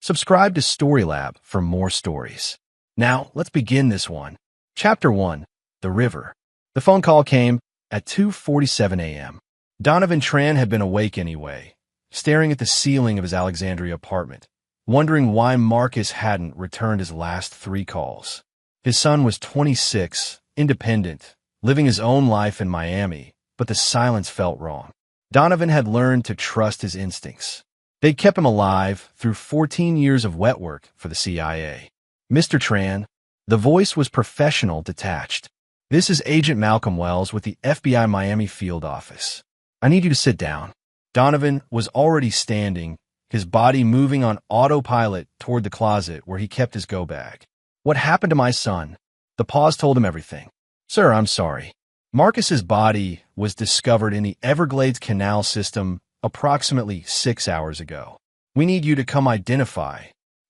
Subscribe to Storylab for more stories. Now, let's begin this one. Chapter 1. The River. The phone call came at 2:47 a.m. Donovan Tran had been awake anyway, staring at the ceiling of his Alexandria apartment, wondering why Marcus hadn't returned his last 3 calls. His son was 26, independent, living his own life in Miami, but the silence felt wrong. Donovan had learned to trust his instincts. They'd kept him alive through 14 years of wet work for the CIA. Mr. Tran, the voice was professional, detached. This is Agent Malcolm Wells with the FBI Miami field office. I need you to sit down. Donovan was already standing, his body moving on autopilot toward the closet where he kept his go-bag. What happened to my son? The pause told him everything. Sir, I'm sorry. Marcus's body was discovered in the Everglades Canal system approximately 6 hours ago. We need you to come identify.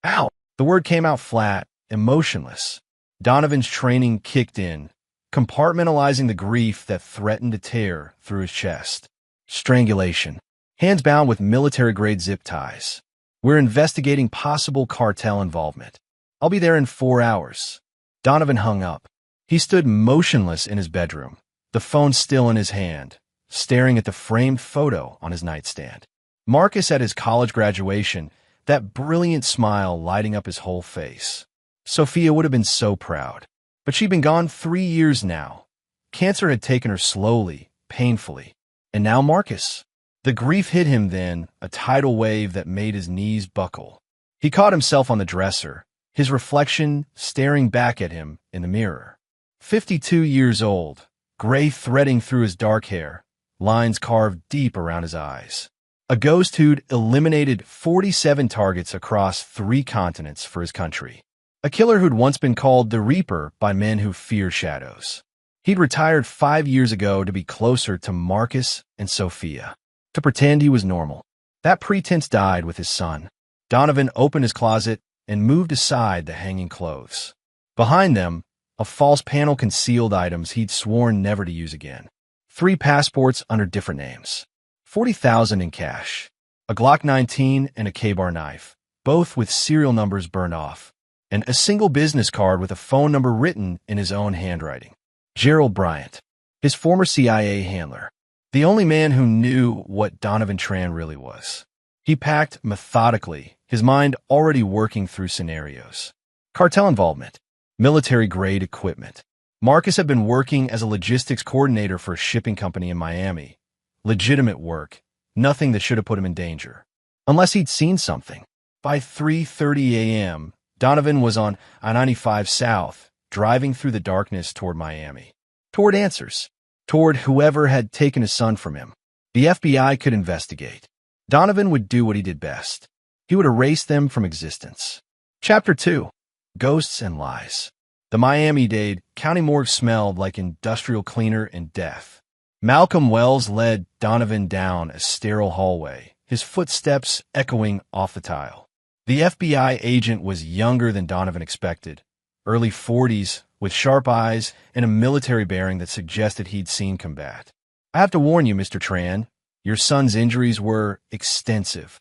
Ow! The word came out flat, emotionless. Donovan's training kicked in, compartmentalizing the grief that threatened to tear through his chest. Strangulation. Hands bound with military-grade zip ties. We're investigating possible cartel involvement. I'll be there in 4 hours. Donovan hung up. He stood motionless in his bedroom, the phone still in his hand, staring at the framed photo on his nightstand. Marcus at his college graduation, that brilliant smile lighting up his whole face. Sophia would have been so proud. But she'd been gone 3 years now. Cancer had taken her slowly, painfully. And now Marcus. The grief hit him then, a tidal wave that made his knees buckle. He caught himself on the dresser, his reflection staring back at him in the mirror. 52 years old, gray threading through his dark hair, lines carved deep around his eyes. A ghost who'd eliminated 47 targets across 3 continents for his country. A killer who'd once been called the Reaper by men who fear shadows. He'd retired 5 years ago to be closer to Marcus and Sophia, to pretend he was normal. That pretense died with his son. Donovan opened his closet and moved aside the hanging clothes. Behind them, a false panel concealed items he'd sworn never to use again. 3 passports under different names. $40,000 in cash. A Glock 19 and a K-bar knife, both with serial numbers burned off. And a single business card with a phone number written in his own handwriting. Gerald Bryant, his former CIA handler. The only man who knew what Donovan Tran really was. He packed methodically, his mind already working through scenarios. Cartel involvement. Military-grade equipment. Marcus had been working as a logistics coordinator for a shipping company in Miami. Legitimate work. Nothing that should have put him in danger. Unless he'd seen something. By 3:30 a.m., Donovan was on I-95 South, driving through the darkness toward Miami. Toward answers. Toward whoever had taken his son from him. The FBI could investigate. Donovan would do what he did best. He would erase them from existence. Chapter 2. Ghosts and Lies. The Miami-Dade County morgue smelled like industrial cleaner and death. Malcolm Wells led Donovan down a sterile hallway, his footsteps echoing off the tile. The FBI agent was younger than Donovan expected, early 40s, with sharp eyes and a military bearing that suggested he'd seen combat. I have to warn you, Mr. Tran, your son's injuries were extensive.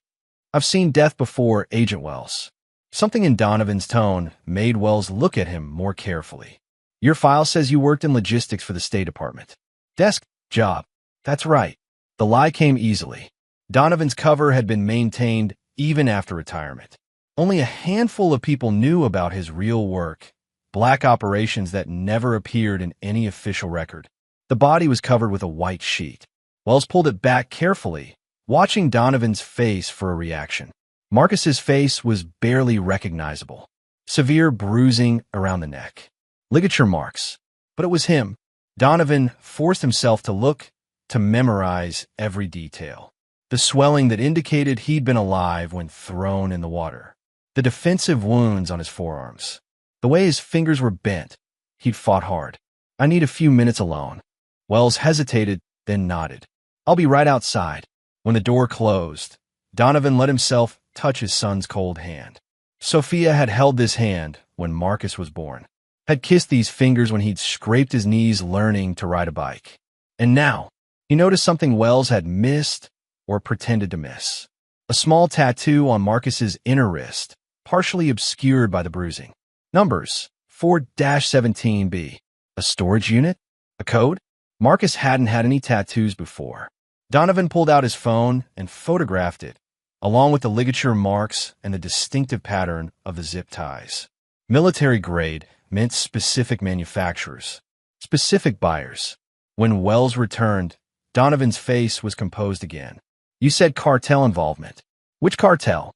I've seen death before, Agent Wells. Something in Donovan's tone made Wells look at him more carefully. Your file says you worked in logistics for the State Department. Desk job. That's right. The lie came easily. Donovan's cover had been maintained even after retirement. Only a handful of people knew about his real work, black operations that never appeared in any official record. The body was covered with a white sheet. Wells pulled it back carefully, watching Donovan's face for a reaction. Marcus's face was barely recognizable. Severe bruising around the neck. Ligature marks. But it was him. Donovan forced himself to look, to memorize every detail. The swelling that indicated he'd been alive when thrown in the water. The defensive wounds on his forearms. The way his fingers were bent. He'd fought hard. I need a few minutes alone. Wells hesitated, then nodded. I'll be right outside. When the door closed, Donovan let himself touch his son's cold hand. Sophia had held this hand when Marcus was born. Had kissed these fingers when he'd scraped his knees learning to ride a bike. And now, he noticed something Wells had missed or pretended to miss. A small tattoo on Marcus's inner wrist, partially obscured by the bruising. Numbers 4-17B. A storage unit? A code? Marcus hadn't had any tattoos before. Donovan pulled out his phone and photographed it, along with the ligature marks and the distinctive pattern of the zip ties. Military grade meant specific manufacturers, specific buyers. When Wells returned, Donovan's face was composed again. You said cartel involvement. Which cartel?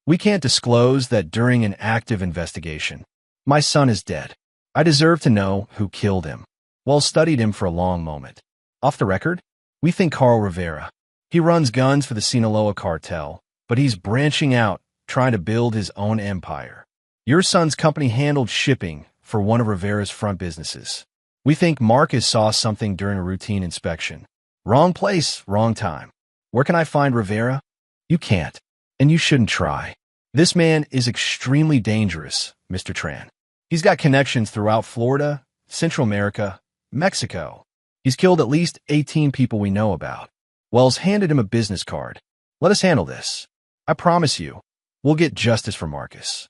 We can't disclose that during an active investigation. My son is dead. I deserve to know who killed him. Wells studied him for a long moment. Off the record, we think Carl Rivera. He runs guns for the Sinaloa cartel, but he's branching out, trying to build his own empire. Your son's company handled shipping for one of Rivera's front businesses. We think Marcus saw something during a routine inspection. Wrong place, wrong time. Where can I find Rivera? You can't, and you shouldn't try. This man is extremely dangerous, Mr. Tran. He's got connections throughout Florida, Central America, Mexico. He's killed at least 18 people we know about. Wells handed him a business card. Let us handle this. I promise you, we'll get justice for Marcus.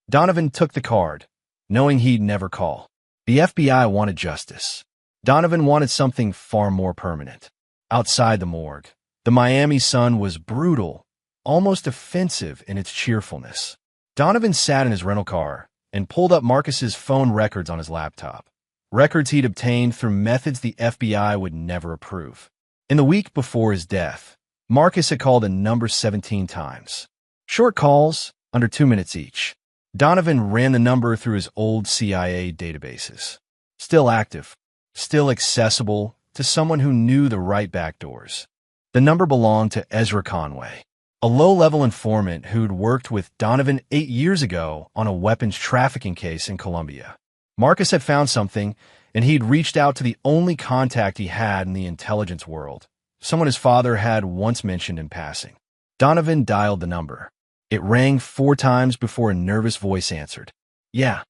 Donovan took the card, knowing he'd never call. The FBI wanted justice. Donovan wanted something far more permanent. Outside the morgue, the Miami sun was brutal, almost offensive in its cheerfulness. Donovan sat in his rental car and pulled up Marcus's phone records on his laptop. Records he'd obtained through methods the FBI would never approve. In the week before his death, Marcus had called a number 17 times. Short calls, under 2 minutes each. Donovan ran the number through his old CIA databases. Still active, still accessible to someone who knew the right backdoors. The number belonged to Ezra Conway, a low-level informant who'd worked with Donovan 8 years ago on a weapons trafficking case in Colombia. Marcus had found something, and he'd reached out to the only contact he had in the intelligence world, someone his father had once mentioned in passing. Donovan dialed the number. It rang 4 times before a nervous voice answered. Yeah,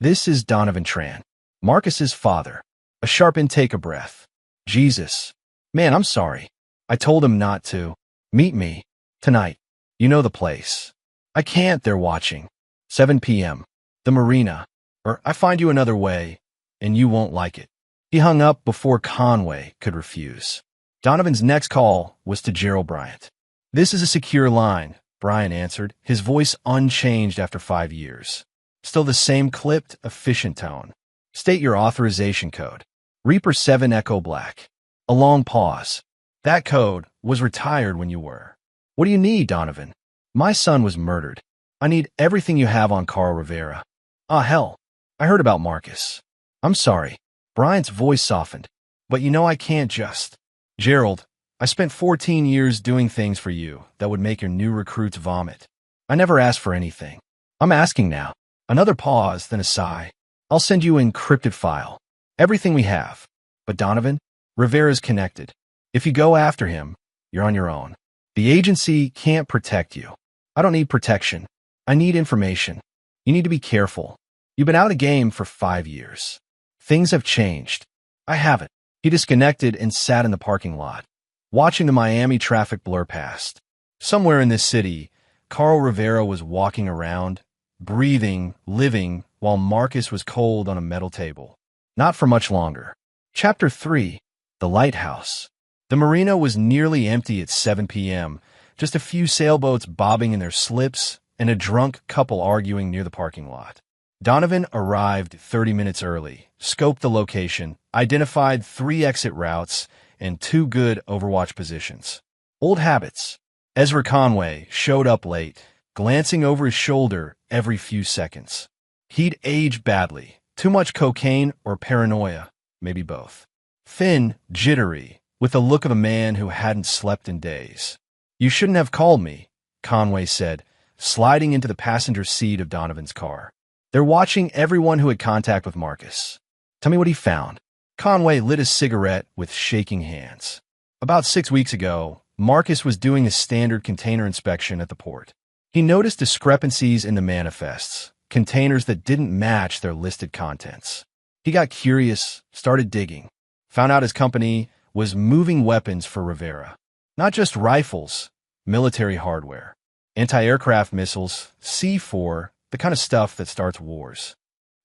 this is Donovan Tran, Marcus's father. A sharp intake of breath. Jesus. Man, I'm sorry. I told him not to. Meet me. Tonight. You know the place. I can't, they're watching. 7 p.m. The Marina. Or I find you another way, and you won't like it. He hung up before Conway could refuse. Donovan's next call was to Gerald Bryant. This is a secure line, Bryant answered, his voice unchanged after 5 years. Still the same clipped, efficient tone. State your authorization code. Reaper 7 Echo Black. A long pause. That code was retired when you were. What do you need, Donovan? My son was murdered. I need everything you have on Carl Rivera. Ah, hell. I heard about Marcus. I'm sorry. Bryant's voice softened. But you know I can't just. Gerald, I spent 14 years doing things for you that would make your new recruits vomit. I never asked for anything. I'm asking now. Another pause, then a sigh. I'll send you an encrypted file. Everything we have. But Donovan, Rivera's connected. If you go after him, you're on your own. The agency can't protect you. I don't need protection. I need information. You need to be careful. You've been out of game for 5 years. Things have changed. I haven't. He disconnected and sat in the parking lot, watching the Miami traffic blur past. Somewhere in this city, Carl Rivera was walking around, breathing, living, while Marcus was cold on a metal table. Not for much longer. Chapter 3. The Lighthouse. The marina was nearly empty at 7 p.m., just a few sailboats bobbing in their slips and a drunk couple arguing near the parking lot. Donovan arrived 30 minutes early, scoped the location, identified 3 exit routes, and 2 good overwatch positions. Old habits. Ezra Conway showed up late, glancing over his shoulder every few seconds. He'd aged badly. Too much cocaine or paranoia, maybe both. Thin, jittery, with the look of a man who hadn't slept in days. You shouldn't have called me, Conway said, sliding into the passenger seat of Donovan's car. They're watching everyone who had contact with Marcus. Tell me what he found. Conway lit a cigarette with shaking hands. About 6 weeks ago, Marcus was doing a standard container inspection at the port. He noticed discrepancies in the manifests, containers that didn't match their listed contents. He got curious, started digging, found out his company was moving weapons for Rivera. Not just rifles, military hardware. Anti-aircraft missiles, C4, the kind of stuff that starts wars.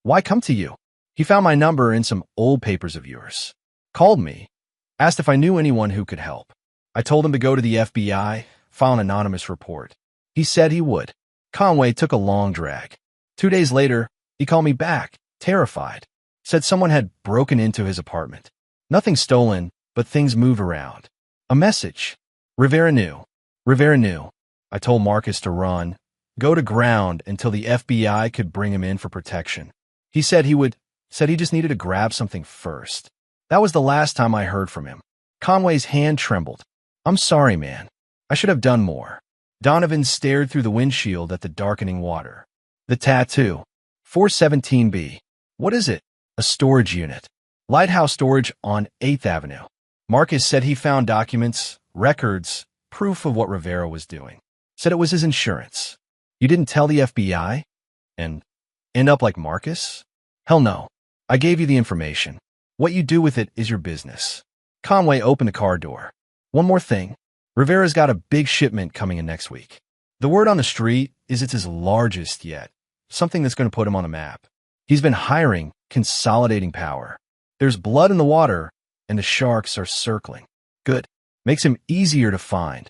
Why come to you? He found my number in some old papers of yours. Called me. Asked if I knew anyone who could help. I told him to go to the FBI, file an anonymous report. He said he would. Conway took a long drag. 2 days later, he called me back, terrified. Said someone had broken into his apartment. Nothing stolen, but things moved around. A message. Rivera knew. Rivera knew. I told Marcus to run, go to ground until the FBI could bring him in for protection. He said he just needed to grab something first. That was the last time I heard from him. Conway's hand trembled. I'm sorry, man. I should have done more. Donovan stared through the windshield at the darkening water. The tattoo. 417B. What is it? A storage unit. Lighthouse Storage on 8th Avenue. Marcus said he found documents, records, proof of what Rivera was doing. Said it was his insurance. You didn't tell the FBI? And end up like Marcus? Hell no. I gave you the information. What you do with it is your business. Conway opened the car door. One more thing. Rivera's got a big shipment coming in next week. The word on the street is it's his largest yet. Something that's going to put him on the map. He's been hiring, consolidating power. There's blood in the water, and the sharks are circling. Good. Makes him easier to find.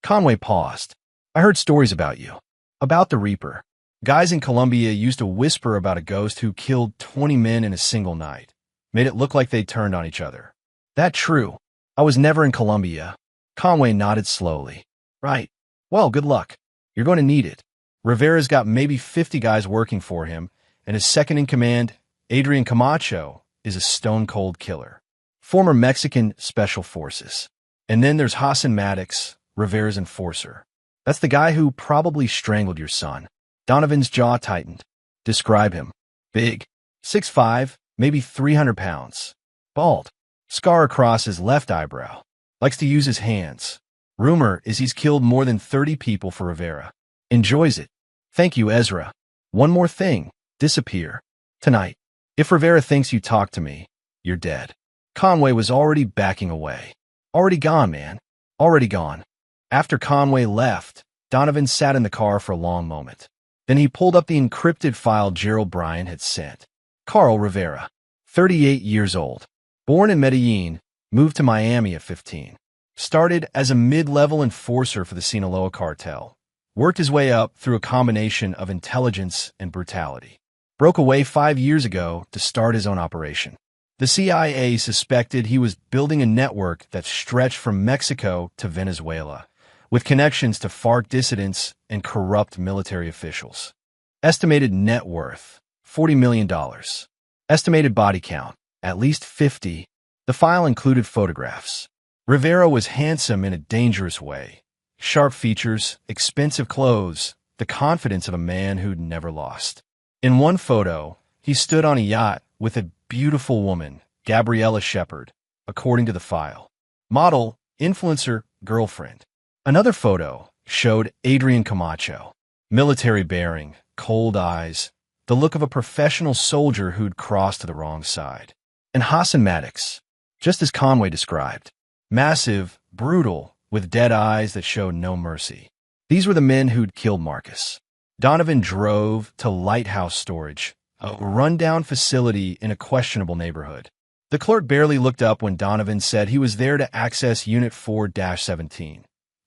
Conway paused. I heard stories about you. About the Reaper. Guys in Colombia used to whisper about a ghost who killed 20 men in a single night. Made it look like they turned on each other. That true. I was never in Colombia. Conway nodded slowly. Right. Well, good luck. You're going to need it. Rivera's got maybe 50 guys working for him, and his second in command, Adrian Camacho, is a stone-cold killer. Former Mexican Special Forces. And then there's Hassan Maddox, Rivera's enforcer. That's the guy who probably strangled your son. Donovan's jaw tightened. Describe him. Big. 6'5", maybe 300 pounds. Bald. Scar across his left eyebrow. Likes to use his hands. Rumor is he's killed more than 30 people for Rivera. Enjoys it. Thank you, Ezra. One more thing. Disappear. Tonight. If Rivera thinks you talked to me, you're dead. Conway was already backing away. Already gone, man. Already gone. After Conway left, Donovan sat in the car for a long moment. Then he pulled up the encrypted file Gerald Bryan had sent. Carl Rivera, 38 years old. Born in Medellin, moved to Miami at 15. Started as a mid-level enforcer for the Sinaloa cartel. Worked his way up through a combination of intelligence and brutality. Broke away 5 years ago to start his own operation. The CIA suspected he was building a network that stretched from Mexico to Venezuela, with connections to FARC dissidents and corrupt military officials. Estimated net worth, $40 million. Estimated body count, at least 50. The file included photographs. Rivera was handsome in a dangerous way. Sharp features, expensive clothes, the confidence of a man who'd never lost. In one photo, he stood on a yacht with a beautiful woman, Gabriella Shepard, according to the file. Model, influencer, girlfriend. Another photo showed Adrian Camacho. Military bearing, cold eyes, the look of a professional soldier who'd crossed to the wrong side. And Hassan Maddox, just as Conway described. Massive, brutal, with dead eyes that showed no mercy. These were the men who'd killed Marcus. Donovan drove to Lighthouse Storage, a rundown facility in a questionable neighborhood. The clerk barely looked up when Donovan said he was there to access Unit 4-17.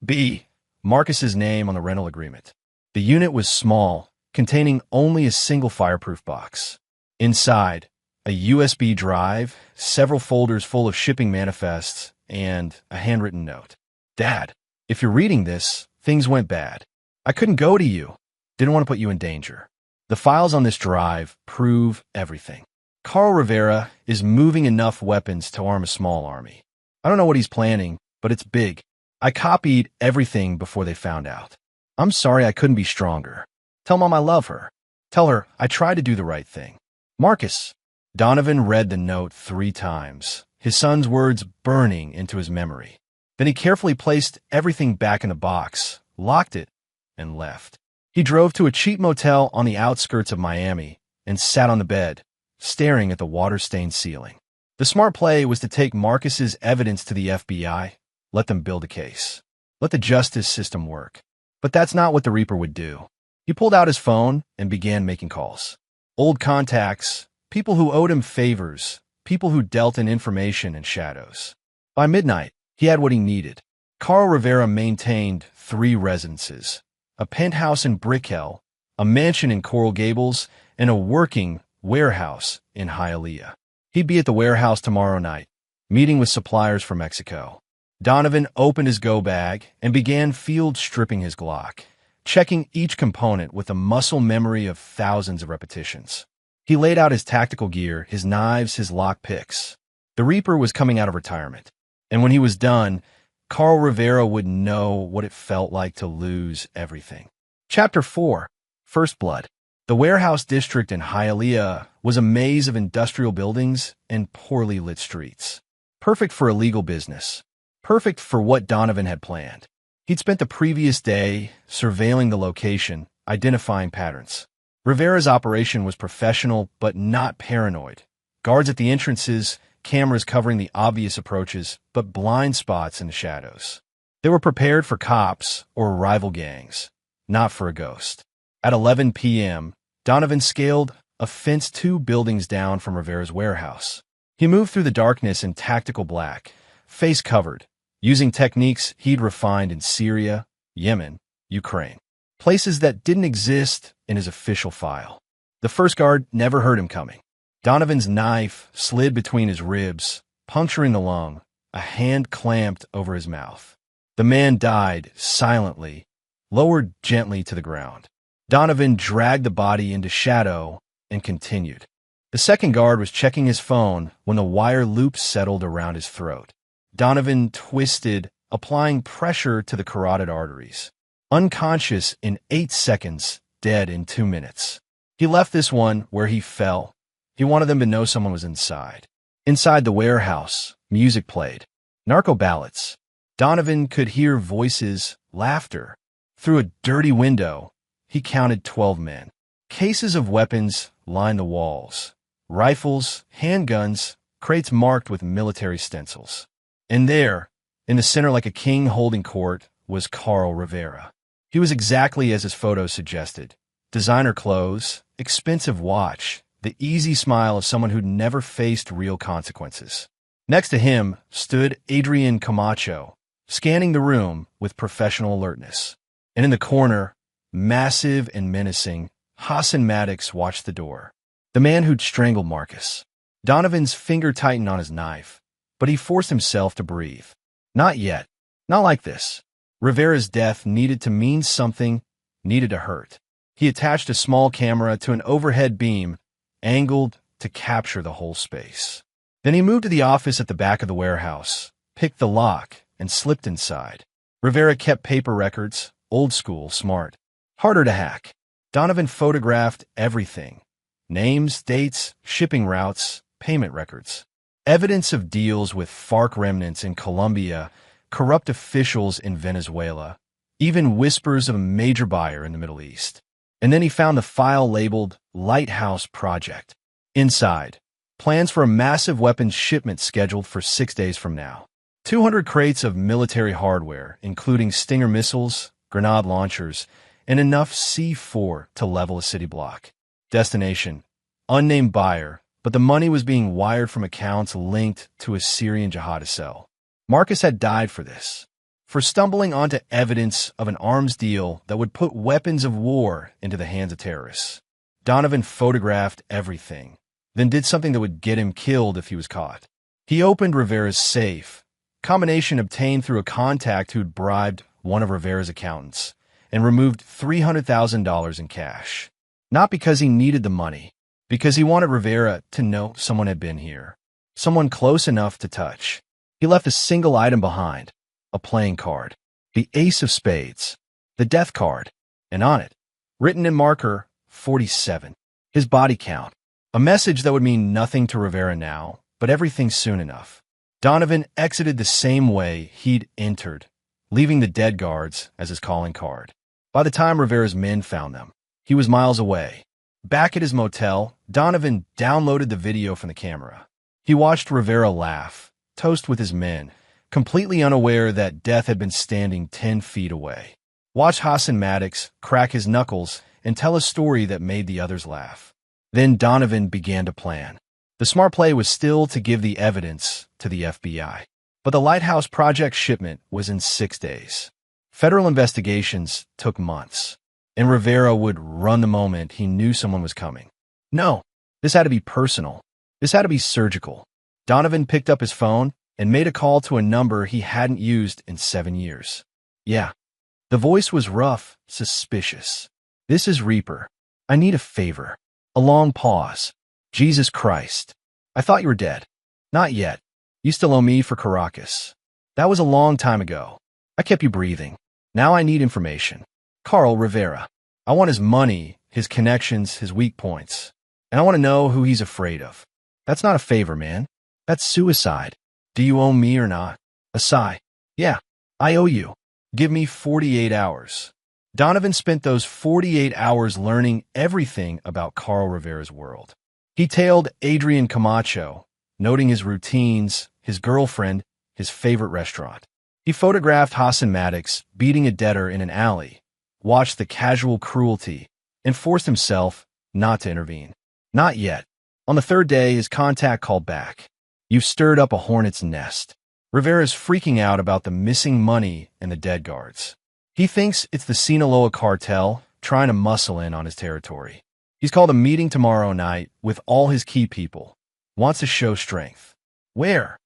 B. Marcus's name on the rental agreement. The unit was small, containing only a single fireproof box. Inside, a USB drive, several folders full of shipping manifests, and a handwritten note. Dad, if you're reading this, things went bad. I couldn't go to you. Didn't want to put you in danger. The files on this drive prove everything. Carl Rivera is moving enough weapons to arm a small army. I don't know what he's planning, but it's big. I copied everything before they found out. I'm sorry I couldn't be stronger. Tell Mom I love her. Tell her I tried to do the right thing. Marcus. Donovan read the note 3 times, his son's words burning into his memory. Then he carefully placed everything back in the box, locked it, and left. He drove to a cheap motel on the outskirts of Miami and sat on the bed, staring at the water-stained ceiling. The smart play was to take Marcus's evidence to the FBI, let them build a case. Let the justice system work. But that's not what the Reaper would do. He pulled out his phone and began making calls. Old contacts, people who owed him favors, people who dealt in information and shadows. By midnight, he had what he needed. Carl Rivera maintained 3 residences, a penthouse in Brickell, a mansion in Coral Gables, and a working warehouse in Hialeah. He'd be at the warehouse tomorrow night, meeting with suppliers from Mexico. Donovan opened his go bag and began field stripping his Glock, checking each component with a muscle memory of thousands of repetitions. He laid out his tactical gear, his knives, his lock picks. The Reaper was coming out of retirement, and when he was done, Carl Rivera would know what it felt like to lose everything. Chapter 4. First Blood. The warehouse district in Hialeah was a maze of industrial buildings and poorly lit streets. Perfect for illegal business. Perfect for what Donovan had planned. He'd spent the previous day surveilling the location, identifying patterns. Rivera's operation was professional but not paranoid. Guards at the entrances, cameras covering the obvious approaches, but blind spots in the shadows. They were prepared for cops or rival gangs, not for a ghost. At 11 p.m., Donovan scaled a fence 2 buildings down from Rivera's warehouse. He moved through the darkness in tactical black, face covered, using techniques he'd refined in Syria, Yemen, Ukraine, places that didn't exist in his official file. The first guard never heard him coming. Donovan's knife slid between his ribs, puncturing the lung, a hand clamped over his mouth. The man died silently, lowered gently to the ground. Donovan dragged the body into shadow and continued. The second guard was checking his phone when the wire loop settled around his throat. Donovan twisted, applying pressure to the carotid arteries. Unconscious in 8 seconds, dead in 2 minutes. He left this one where he fell. He wanted them to know someone was inside. Inside the warehouse, music played. Narco ballads. Donovan could hear voices, laughter. Through a dirty window, he counted 12 men. Cases of weapons lined the walls. Rifles, handguns, crates marked with military stencils. And there, in the center like a king holding court, was Carl Rivera. He was exactly as his photos suggested. Designer clothes, expensive watch, the easy smile of someone who'd never faced real consequences. Next to him stood Adrian Camacho, scanning the room with professional alertness. And in the corner, massive and menacing, Hassan Maddox watched the door. The man who'd strangled Marcus. Donovan's finger tightened on his knife, but he forced himself to breathe. Not yet. Not like this. Rivera's death needed to mean something, needed to hurt. He attached a small camera to an overhead beam, angled to capture the whole space. Then he moved to the office at the back of the warehouse, picked the lock, and slipped inside. Rivera kept paper records, old school, smart. Harder to hack. Donovan photographed everything. Names, dates, shipping routes, payment records. Evidence of deals with FARC remnants in Colombia, corrupt officials in Venezuela, even whispers of a major buyer in the Middle East. And then he found a file labeled Lighthouse Project. Inside, plans for a massive weapons shipment scheduled for 6 days from now. 200 crates of military hardware, including Stinger missiles, grenade launchers, and enough C4 to level a city block. Destination: unnamed buyer, but the money was being wired from accounts linked to a Syrian jihadist cell. Marcus had died for this, for stumbling onto evidence of an arms deal that would put weapons of war into the hands of terrorists. Donovan photographed everything, then did something that would get him killed if he was caught. He opened Rivera's safe, combination obtained through a contact who'd bribed one of Rivera's accountants, and removed $300,000 in cash. Not because he needed the money, because he wanted Rivera to know someone had been here, someone close enough to touch. He left a single item behind, a playing card, the Ace of Spades, the death card, and on it, written in marker, 47, his body count, a message that would mean nothing to Rivera now, but everything soon enough. Donovan exited the same way he'd entered, leaving the dead guards as his calling card. By the time Rivera's men found them, he was miles away. Back at his motel, Donovan downloaded the video from the camera. He watched Rivera laugh, toast with his men, completely unaware that death had been standing 10 feet away. Watch Hassan Maddox crack his knuckles and tell a story that made the others laugh. Then Donovan began to plan. The smart play was still to give the evidence to the FBI. But the Lighthouse Project shipment was in 6 days. Federal investigations took months, and Rivera would run the moment he knew someone was coming. No, this had to be personal. This had to be surgical. Donovan picked up his phone and made a call to a number he hadn't used in 7 years. Yeah. The voice was rough, suspicious. This is Reaper. I need a favor. A long pause. Jesus Christ. I thought you were dead. Not yet. You still owe me for Caracas. That was a long time ago. I kept you breathing. Now I need information. Carl Rivera. I want his money, his connections, his weak points. And I want to know who he's afraid of. That's not a favor, man. That's suicide. Do you owe me or not? A sigh. Yeah, I owe you. Give me 48 hours. Donovan spent those 48 hours learning everything about Carl Rivera's world. He tailed Adrian Camacho, noting his routines, his girlfriend, his favorite restaurant. He photographed Hassan Maddox beating a debtor in an alley, watched the casual cruelty, and forced himself not to intervene. Not yet. On the third day, his contact called back. You've stirred up a hornet's nest. Rivera's freaking out about the missing money and the dead guards. He thinks it's the Sinaloa cartel trying to muscle in on his territory. He's called a meeting tomorrow night with all his key people. Wants to show strength. Where?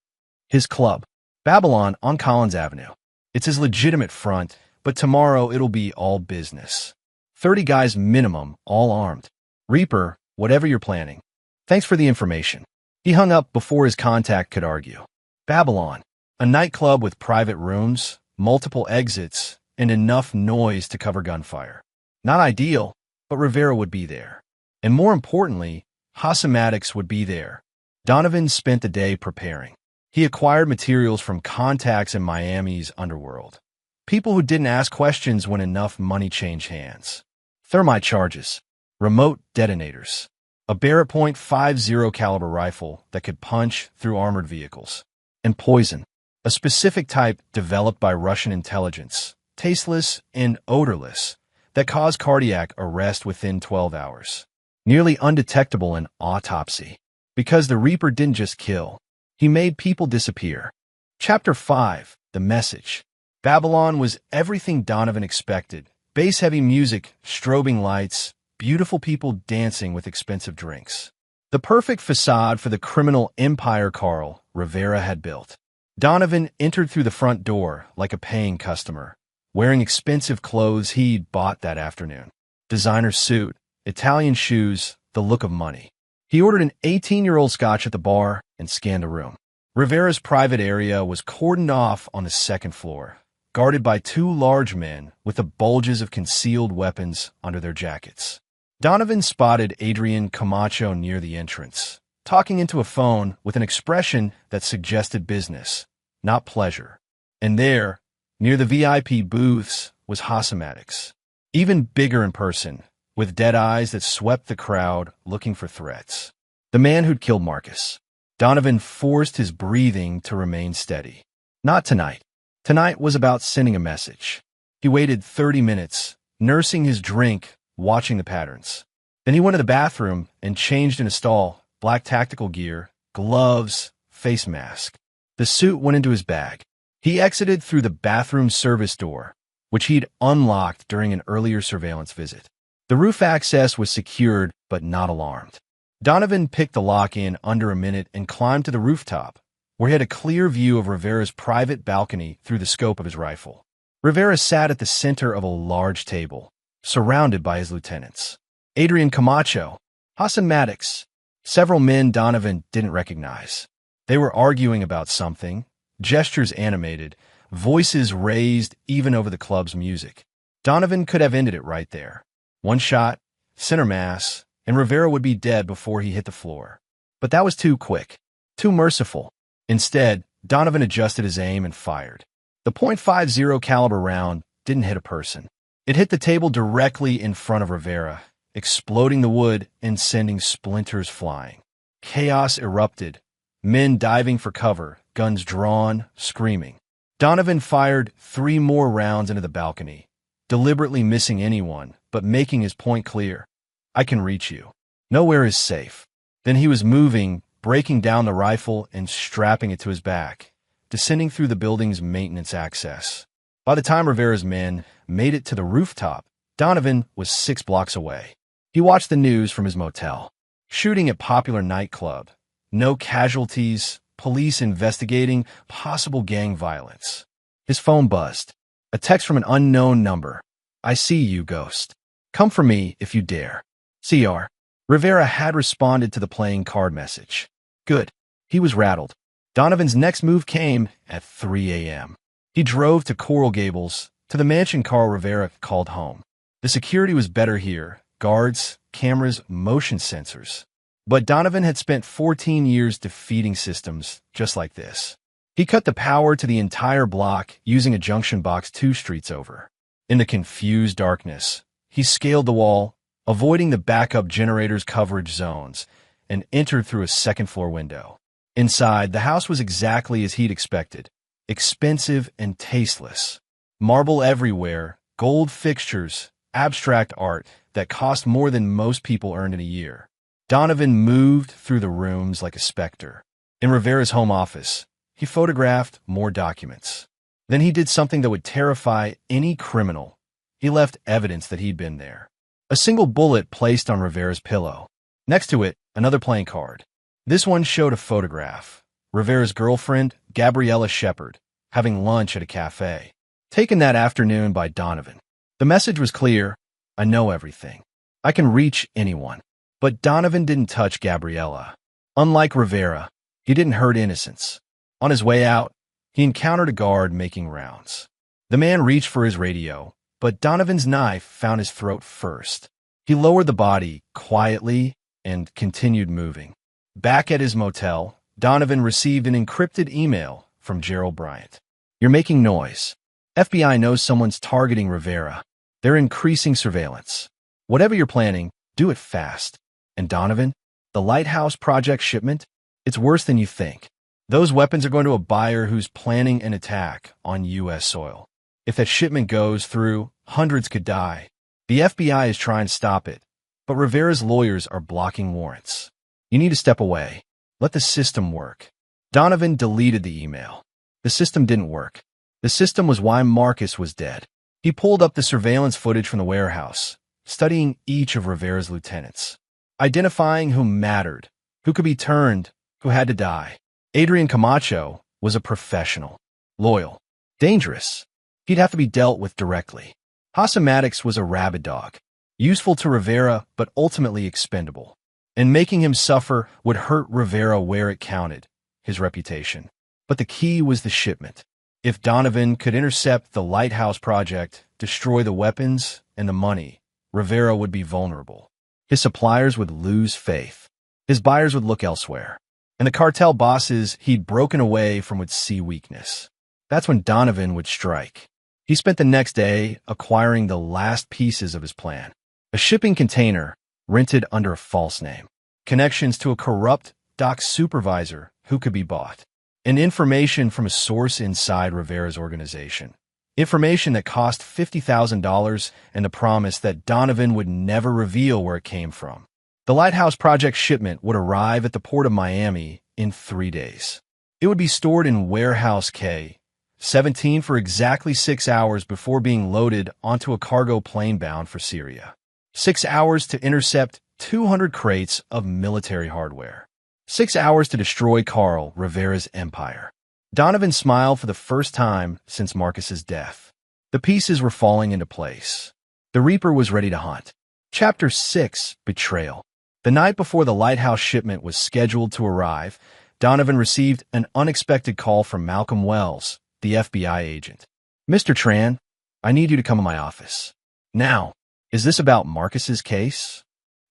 His club. Babylon on Collins Avenue. It's his legitimate front, but tomorrow it'll be all business. 30 guys minimum, all armed. Reaper, whatever you're planning. Thanks for the information. He hung up before his contact could argue. Babylon. A nightclub with private rooms, multiple exits, and enough noise to cover gunfire. Not ideal, but Rivera would be there. And more importantly, Hassan Maddox would be there. Donovan spent the day preparing. He acquired materials from contacts in Miami's underworld. People who didn't ask questions when enough money changed hands. Thermite charges. Remote detonators. A Barrett .50 caliber rifle that could punch through armored vehicles. And poison. A specific type developed by Russian intelligence, tasteless and odorless, that caused cardiac arrest within 12 hours. Nearly undetectable in autopsy. Because the Reaper didn't just kill, he made people disappear. Chapter 5, The Message. Babylon was everything Donovan expected. Bass-heavy music, strobing lights, beautiful people dancing with expensive drinks. The perfect facade for the criminal empire Carl Rivera had built. Donovan entered through the front door like a paying customer, wearing expensive clothes he'd bought that afternoon. Designer suit, Italian shoes, the look of money. He ordered an 18-year-old scotch at the bar and scanned the room. Rivera's private area was cordoned off on the second floor, guarded by 2 large men with the bulges of concealed weapons under their jackets. Donovan spotted Adrian Camacho near the entrance, talking into a phone with an expression that suggested business, not pleasure. And there, near the VIP booths, was Hassan Maddox, even bigger in person, with dead eyes that swept the crowd looking for threats. The man who'd killed Marcus. Donovan forced his breathing to remain steady. Not tonight. Tonight was about sending a message. He waited 30 minutes, nursing his drink, watching the patterns. Then he went to the bathroom and changed in a stall. Black tactical gear, gloves, face mask. The suit went into his bag. He exited through the bathroom service door, which he'd unlocked during an earlier surveillance visit. The roof access was secured, but not alarmed. Donovan picked the lock in under a minute and climbed to the rooftop, where he had a clear view of Rivera's private balcony through the scope of his rifle. Rivera sat at the center of a large table, surrounded by his lieutenants. Adrian Camacho, Hassan Maddox, several men Donovan didn't recognize. They were arguing about something, gestures animated, voices raised even over the club's music. Donovan could have ended it right there. One shot, center mass, and Rivera would be dead before he hit the floor. But that was too quick, too merciful. Instead, Donovan adjusted his aim and fired. The .50 caliber round didn't hit a person. It hit the table directly in front of Rivera, exploding the wood and sending splinters flying. Chaos erupted, men diving for cover, guns drawn, screaming. Donovan fired 3 more rounds into the balcony, deliberately missing anyone, but making his point clear. I can reach you. Nowhere is safe. Then he was moving, breaking down the rifle and strapping it to his back, descending through the building's maintenance access. By the time Rivera's men made it to the rooftop, Donovan was 6 blocks away. He watched the news from his motel. Shooting at popular nightclub. No casualties, police investigating possible gang violence. His phone buzzed. A text from an unknown number. I see you, Ghost. Come for me if you dare. CR. Rivera had responded to the playing card message. Good. He was rattled. Donovan's next move came at 3 a.m. He drove to Coral Gables, to the mansion Carl Rivera called home. The security was better here. Guards, cameras, motion sensors. But Donovan had spent 14 years defeating systems just like this. He cut the power to the entire block using a junction box 2 streets over. In the confused darkness, he scaled the wall, avoiding the backup generator's coverage zones, and entered through a second-floor window. Inside, the house was exactly as he'd expected. Expensive and tasteless. Marble everywhere, gold fixtures, abstract art that cost more than most people earned in a year. Donovan moved through the rooms like a specter. In Rivera's home office, he photographed more documents. Then he did something that would terrify any criminal. He left evidence that he'd been there. A single bullet placed on Rivera's pillow. Next to it, another playing card. This one showed a photograph. Rivera's girlfriend, Gabriella Shepard, having lunch at a cafe. Taken that afternoon by Donovan. The message was clear. I know everything. I can reach anyone. But Donovan didn't touch Gabriella. Unlike Rivera, he didn't hurt innocents. On his way out, he encountered a guard making rounds. The man reached for his radio, but Donovan's knife found his throat first. He lowered the body quietly and continued moving. Back at his motel, Donovan received an encrypted email from Gerald Bryant. You're making noise. FBI knows someone's targeting Rivera. They're increasing surveillance. Whatever you're planning, do it fast. And Donovan, the Lighthouse Project shipment, it's worse than you think. Those weapons are going to a buyer who's planning an attack on U.S. soil. If that shipment goes through, hundreds could die. The FBI is trying to stop it, but Rivera's lawyers are blocking warrants. You need to step away. Let the system work. Donovan deleted the email. The system didn't work. The system was why Marcus was dead. He pulled up the surveillance footage from the warehouse, studying each of Rivera's lieutenants, identifying who mattered, who could be turned, who had to die. Adrian Camacho was a professional, loyal, dangerous. He'd have to be dealt with directly. Hasan Maddox was a rabid dog, useful to Rivera but ultimately expendable. And making him suffer would hurt Rivera where it counted, his reputation. But the key was the shipment. If Donovan could intercept the Lighthouse Project, destroy the weapons and the money, Rivera would be vulnerable. His suppliers would lose faith. His buyers would look elsewhere. And the cartel bosses he'd broken away from would see weakness. That's when Donovan would strike. He spent the next day acquiring the last pieces of his plan. A shipping container rented under a false name. Connections to a corrupt dock supervisor who could be bought. And information from a source inside Rivera's organization. Information that cost $50,000 and the promise that Donovan would never reveal where it came from. The Lighthouse Project shipment would arrive at the port of Miami in 3 days. It would be stored in Warehouse K-17 for exactly 6 hours before being loaded onto a cargo plane bound for Syria. 6 hours to intercept 200 crates of military hardware. 6 hours to destroy Carl Rivera's empire. Donovan smiled for the first time since Marcus's death. The pieces were falling into place. The Reaper was ready to hunt. Chapter 6, Betrayal. The night before the Lighthouse shipment was scheduled to arrive, Donovan received an unexpected call from Malcolm Wells, the FBI agent. Mr. Tran, I need you to come to my office. Now, is this about Marcus's case?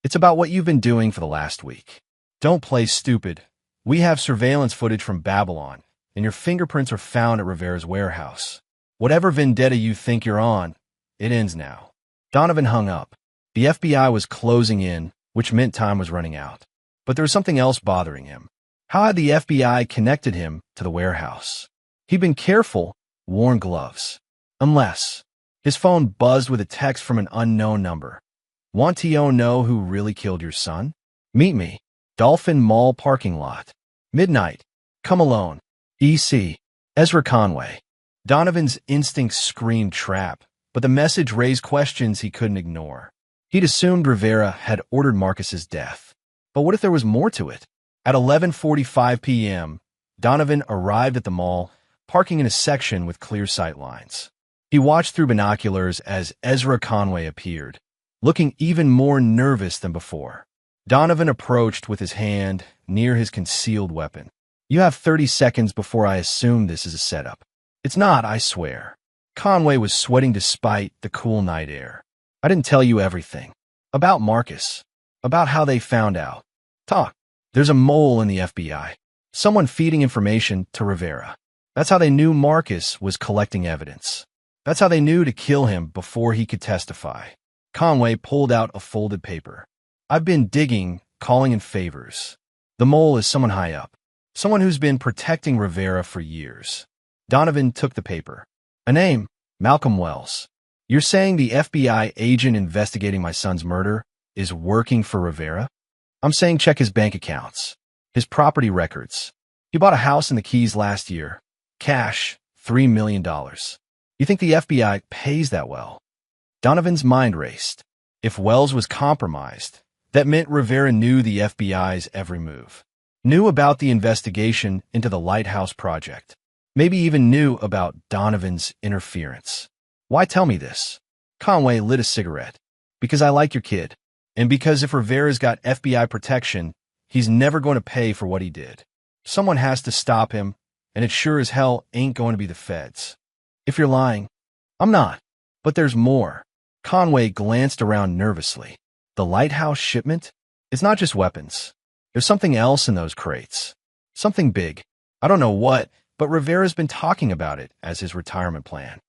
It's about what you've been doing for the last week. Don't play stupid. We have surveillance footage from Babylon, and your fingerprints are found at Rivera's warehouse. Whatever vendetta you think you're on, it ends now. Donovan hung up. The FBI was closing in, which meant time was running out. But there was something else bothering him. How had the FBI connected him to the warehouse? He'd been careful, worn gloves. Unless His phone buzzed with a text from an unknown number. Want to know who really killed your son? Meet me. Dolphin Mall parking lot. Midnight. Come alone. EC. Ezra Conway. Donovan's instincts screamed trap, but the message raised questions he couldn't ignore. He'd assumed Rivera had ordered Marcus's death. But what if there was more to it? At 11:45 p.m., Donovan arrived at the mall, parking in a section with clear sight lines. He watched through binoculars as Ezra Conway appeared, looking even more nervous than before. Donovan approached with his hand near his concealed weapon. You have 30 seconds before I assume this is a setup. It's not, I swear. Conway was sweating despite the cool night air. I didn't tell you everything. About Marcus. About how they found out. Talk. There's a mole in the FBI. Someone feeding information to Rivera. That's how they knew Marcus was collecting evidence. That's how they knew to kill him before he could testify. Conway pulled out a folded paper. I've been digging, calling in favors. The mole is someone high up. Someone who's been protecting Rivera for years. Donovan took the paper. A name, Malcolm Wells. You're saying the FBI agent investigating my son's murder is working for Rivera? I'm saying check his bank accounts, his property records. He bought a house in the Keys last year. Cash, $3 million. You think the FBI pays that well? Donovan's mind raced. If Wells was compromised, that meant Rivera knew the FBI's every move. Knew about the investigation into the Lighthouse Project. Maybe even knew about Donovan's interference. Why tell me this? Conway lit a cigarette. Because I like your kid. And because if Rivera's got FBI protection, he's never going to pay for what he did. Someone has to stop him, and it sure as hell ain't going to be the feds. If you're lying, I'm not. But there's more. Conway glanced around nervously. The Lighthouse shipment? It's not just weapons. There's something else in those crates. Something big. I don't know what, but Rivera's been talking about it as his retirement plan.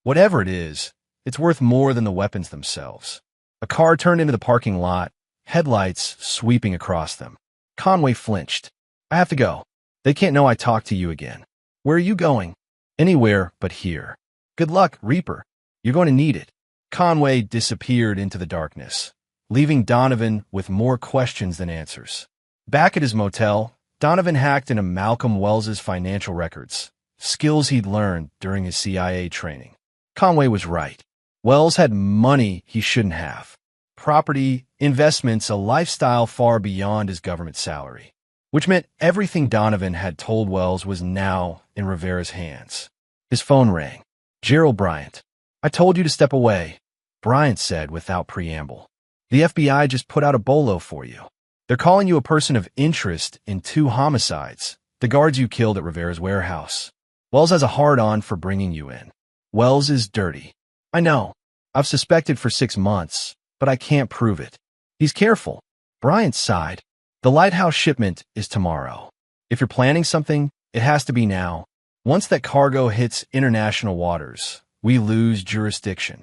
Whatever it is, it's worth more than the weapons themselves. A car turned into the parking lot, headlights sweeping across them. Conway flinched. I have to go. They can't know I talked to you again. Where are you going? Anywhere but here. Good luck, Reaper. You're going to need it. Conway disappeared into the darkness, leaving Donovan with more questions than answers. Back at his motel, Donovan hacked into Malcolm Wells's financial records, skills he'd learned during his CIA training. Conway was right. Wells had money he shouldn't have. Property, investments, a lifestyle far beyond his government salary. Which meant everything Donovan had told Wells was now in Rivera's hands. His phone rang. Gerald Bryant. I told you to step away, Bryant said without preamble. The FBI just put out a bolo for you. They're calling you a person of interest in 2 homicides, the guards you killed at Rivera's warehouse. Wells has a hard-on for bringing you in. Wells is dirty. I know. I've suspected for 6 months, but I can't prove it. He's careful. Bryant sighed. The Lighthouse shipment is tomorrow. If you're planning something, it has to be now. Once that cargo hits international waters, we lose jurisdiction.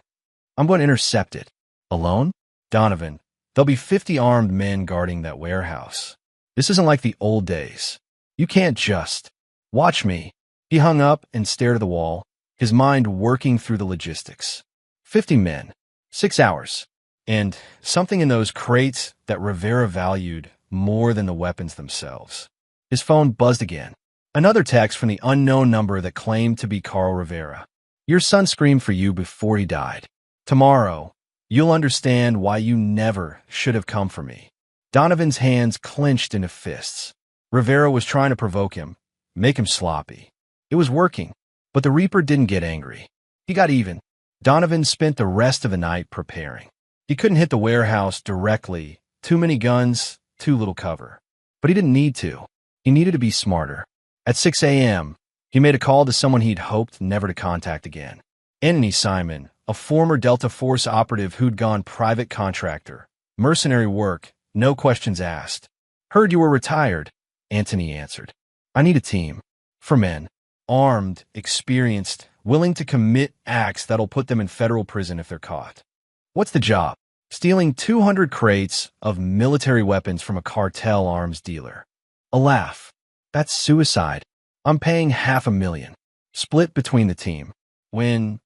I'm going to intercept it. Alone? Donovan, there'll be 50 armed men guarding that warehouse. This isn't like the old days. You can't just. Watch me. He hung up and stared at the wall, his mind working through the logistics. 50 men. 6 hours. And something in those crates that Rivera valued more than the weapons themselves. His phone buzzed again. Another text from the unknown number that claimed to be Carl Rivera. Your son screamed for you before he died. Tomorrow, you'll understand why you never should have come for me. Donovan's hands clenched into fists. Rivera was trying to provoke him, make him sloppy. It was working, but the Reaper didn't get angry. He got even. Donovan spent the rest of the night preparing. He couldn't hit the warehouse directly. Too many guns, too little cover. But he didn't need to. He needed to be smarter. At 6 a.m., he made a call to someone he'd hoped never to contact again. Anthony Simon, a former Delta Force operative who'd gone private contractor. Mercenary work, no questions asked. Heard you were retired, Anthony answered. I need a team. For men. Armed, experienced, willing to commit acts that'll put them in federal prison if they're caught. What's the job? Stealing 200 crates of military weapons from a cartel arms dealer. A laugh. That's suicide. I'm paying $500,000. Split between the team. When?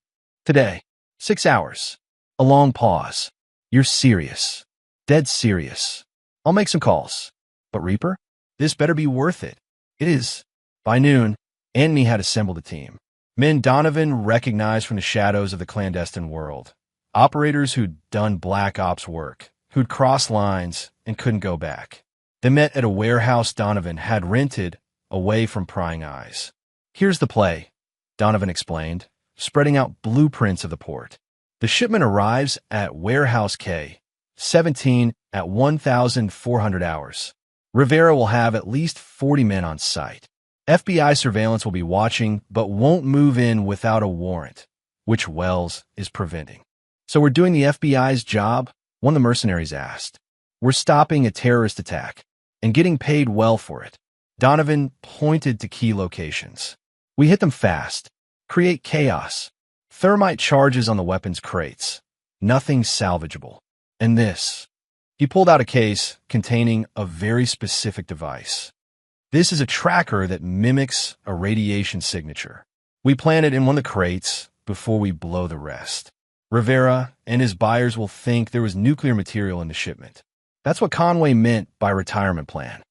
Today. 6 hours. A long pause. You're serious. Dead serious. I'll make some calls. But Reaper? This better be worth it. It is. By noon, Antony had assembled a team. Men Donovan recognized from the shadows of the clandestine world. Operators who'd done black ops work, who'd crossed lines and couldn't go back. They met at a warehouse Donovan had rented away from prying eyes. Here's the play, Donovan explained, spreading out blueprints of the port. The shipment arrives at Warehouse K-17 at 1,400 hours. Rivera will have at least 40 men on site. FBI surveillance will be watching, but won't move in without a warrant, which Wells is preventing. So we're doing the FBI's job? One of the mercenaries asked. We're stopping a terrorist attack and getting paid well for it. Donovan pointed to key locations. We hit them fast. Create chaos. Thermite charges on the weapons crates. Nothing salvageable. And this. He pulled out a case containing a very specific device. This is a tracker that mimics a radiation signature. We plant it in one of the crates before we blow the rest. Rivera and his buyers will think there was nuclear material in the shipment. That's what Conway meant by retirement plan.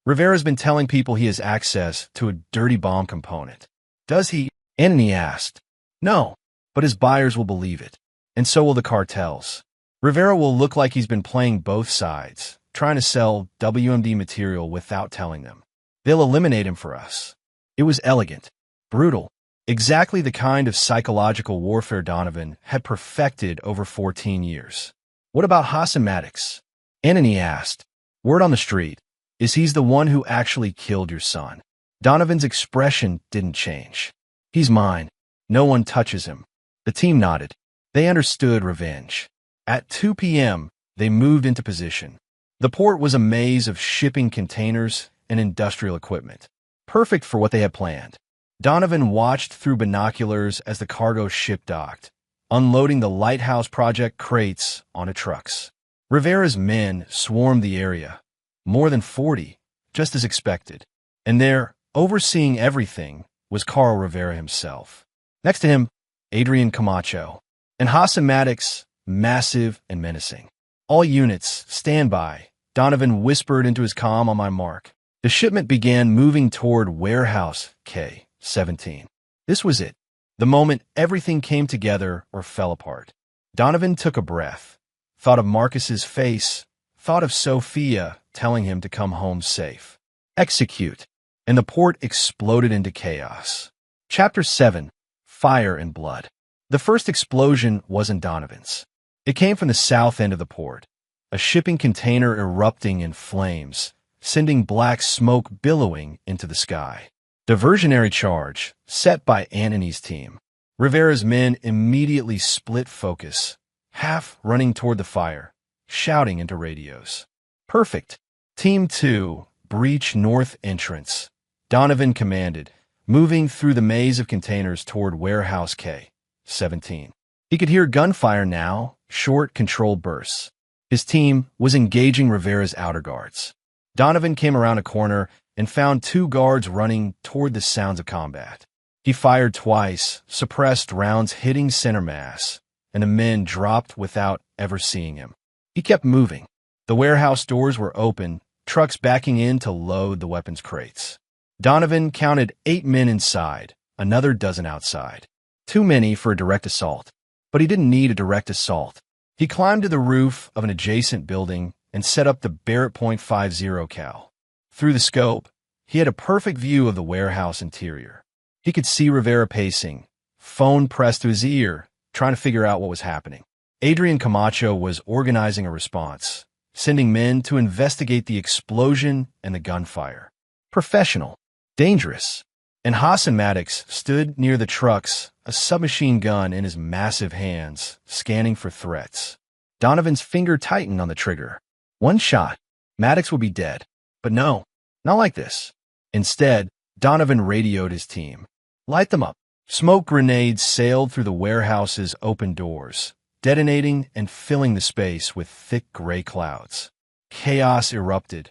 Rivera's been telling people he has access to a dirty bomb component. Does he? Antony asked. No, but his buyers will believe it. And so will the cartels. Rivera will look like he's been playing both sides, trying to sell WMD material without telling them. They'll eliminate him for us. It was elegant, brutal, exactly the kind of psychological warfare Donovan had perfected over 14 years. What about Hassan Maddox? Antony asked. Word on the street is he's the one who actually killed your son. Donovan's expression didn't change. He's mine. No one touches him. The team nodded. They understood revenge. At 2 p.m., they moved into position. The port was a maze of shipping containers and industrial equipment, perfect for what they had planned. Donovan watched through binoculars as the cargo ship docked, unloading the Lighthouse Project crates onto trucks. Rivera's men swarmed the area, more than 40, just as expected. And there, overseeing everything, was Carl Rivera himself. Next to him, Adrian Camacho, and Hassan Maddox, massive and menacing. All units, stand by, Donovan whispered into his comm on my mark. The shipment began moving toward Warehouse K-17. This was it, the moment everything came together or fell apart. Donovan took a breath, thought of Marcus's face, thought of Sophia telling him to come home safe. Execute, and the port exploded into chaos. Chapter 7, Fire and Blood. The first explosion wasn't Donovan's. It came from the south end of the port, a shipping container erupting in flames, sending black smoke billowing into the sky. Diversionary charge, set by Antony's team. Rivera's men immediately split focus, half running toward the fire, shouting into radios. Perfect. Team 2, breach north entrance. Donovan commanded, moving through the maze of containers toward Warehouse K-17. He could hear gunfire now, short, controlled bursts. His team was engaging Rivera's outer guards. Donovan came around a corner and found 2 guards running toward the sounds of combat. He fired twice, suppressed rounds hitting center mass, and the men dropped without ever seeing him. He kept moving. The warehouse doors were open, trucks backing in to load the weapons crates. Donovan counted 8 men inside, another dozen outside. Too many for a direct assault. But he didn't need a direct assault. He climbed to the roof of an adjacent building and set up the Barrett .50 cal. Through the scope, he had a perfect view of the warehouse interior. He could see Rivera pacing, phone pressed to his ear, trying to figure out what was happening. Adrian Camacho was organizing a response, sending men to investigate the explosion and the gunfire. Professional, dangerous. And Hassan Maddox stood near the trucks, a submachine gun in his massive hands, scanning for threats. Donovan's finger tightened on the trigger. One shot, Maddox would be dead. But no, not like this. Instead, Donovan radioed his team. Light them up. Smoke grenades sailed through the warehouse's open doors, detonating and filling the space with thick gray clouds. Chaos erupted.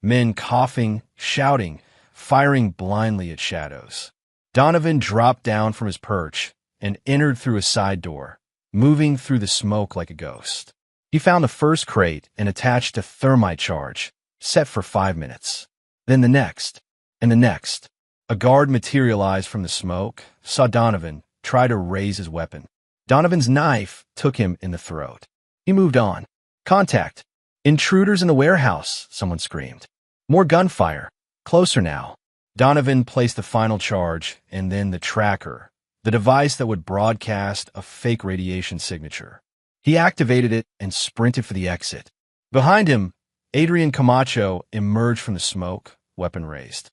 Men coughing, shouting, firing blindly at shadows. Donovan dropped down from his perch and entered through a side door, moving through the smoke like a ghost. He found the first crate and attached a thermite charge, set for 5 minutes. Then the next, and the next. A guard materialized from the smoke, saw Donovan, try to raise his weapon. Donovan's knife took him in the throat. He moved on. Contact. Intruders in the warehouse, someone screamed. More gunfire. Closer now. Donovan placed the final charge and then the tracker, the device that would broadcast a fake radiation signature. He activated it and sprinted for the exit. Behind him, Adrian Camacho emerged from the smoke, weapon raised.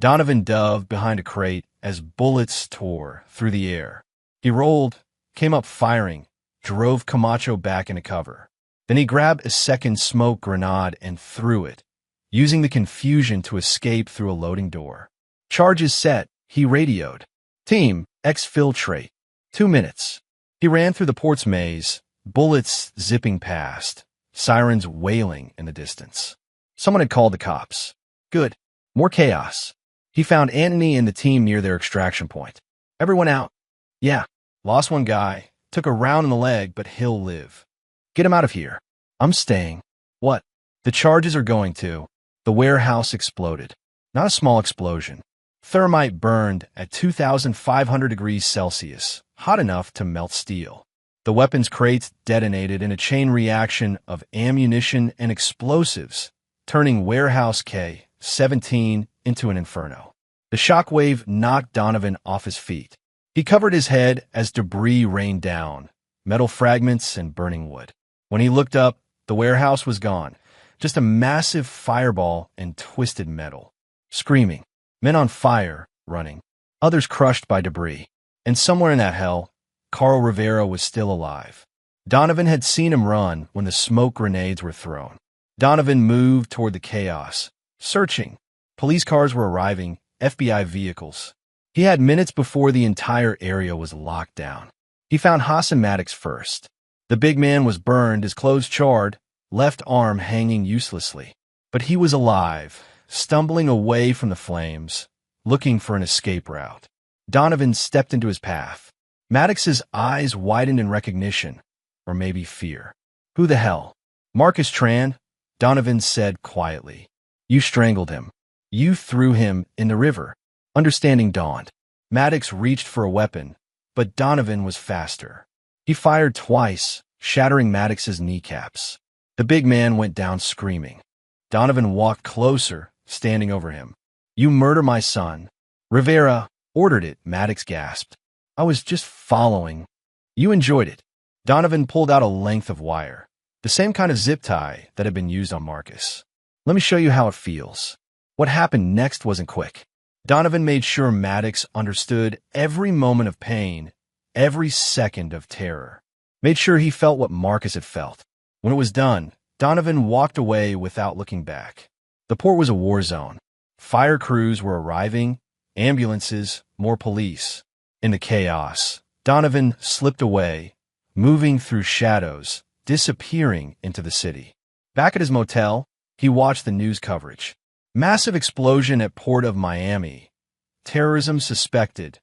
Donovan dove behind a crate as bullets tore through the air. He rolled, came up firing, drove Camacho back into cover. Then he grabbed a second smoke grenade and threw it, using the confusion to escape through a loading door. Charges set, he radioed. Team, exfiltrate. 2 minutes. He ran through the port's maze, bullets zipping past, sirens wailing in the distance. Someone had called the cops. Good. More chaos. He found Anthony and the team near their extraction point. Everyone out. Yeah. Lost one guy. Took a round in the leg, but he'll live. Get him out of here. I'm staying. What? The charges are going to. The warehouse exploded. Not a small explosion. Thermite burned at 2,500 degrees Celsius, hot enough to melt steel. The weapons crates detonated in a chain reaction of ammunition and explosives, turning Warehouse K-17 into an inferno. The shockwave knocked Donovan off his feet. He covered his head as debris rained down, metal fragments and burning wood. When he looked up, the warehouse was gone, just a massive fireball and twisted metal. Screaming, men on fire, running, others crushed by debris. And somewhere in that hell, Carl Rivera was still alive. Donovan had seen him run when the smoke grenades were thrown. Donovan moved toward the chaos, searching. Police cars were arriving, FBI vehicles. He had minutes before the entire area was locked down. He found Hassan Maddox first. The big man was burned, his clothes charred, left arm hanging uselessly. But he was alive, stumbling away from the flames, looking for an escape route. Donovan stepped into his path. Maddox's eyes widened in recognition, or maybe fear. Who the hell? Marcus Tran, Donovan said quietly. You strangled him. You threw him in the river. Understanding dawned. Maddox reached for a weapon, but Donovan was faster. He fired twice, shattering Maddox's kneecaps. The big man went down screaming. Donovan walked closer, standing over him. You murder my son. Rivera ordered it, Maddox gasped. I was just following. You enjoyed it. Donovan pulled out a length of wire, the same kind of zip tie that had been used on Marcus. Let me show you how it feels. What happened next wasn't quick. Donovan made sure Maddox understood every moment of pain, every second of terror. Made sure he felt what Marcus had felt. When it was done, Donovan walked away without looking back. The port was a war zone. Fire crews were arriving, ambulances, more police. In the chaos, Donovan slipped away, moving through shadows, disappearing into the city. Back at his motel, he watched the news coverage. Massive explosion at Port of Miami. Terrorism suspected.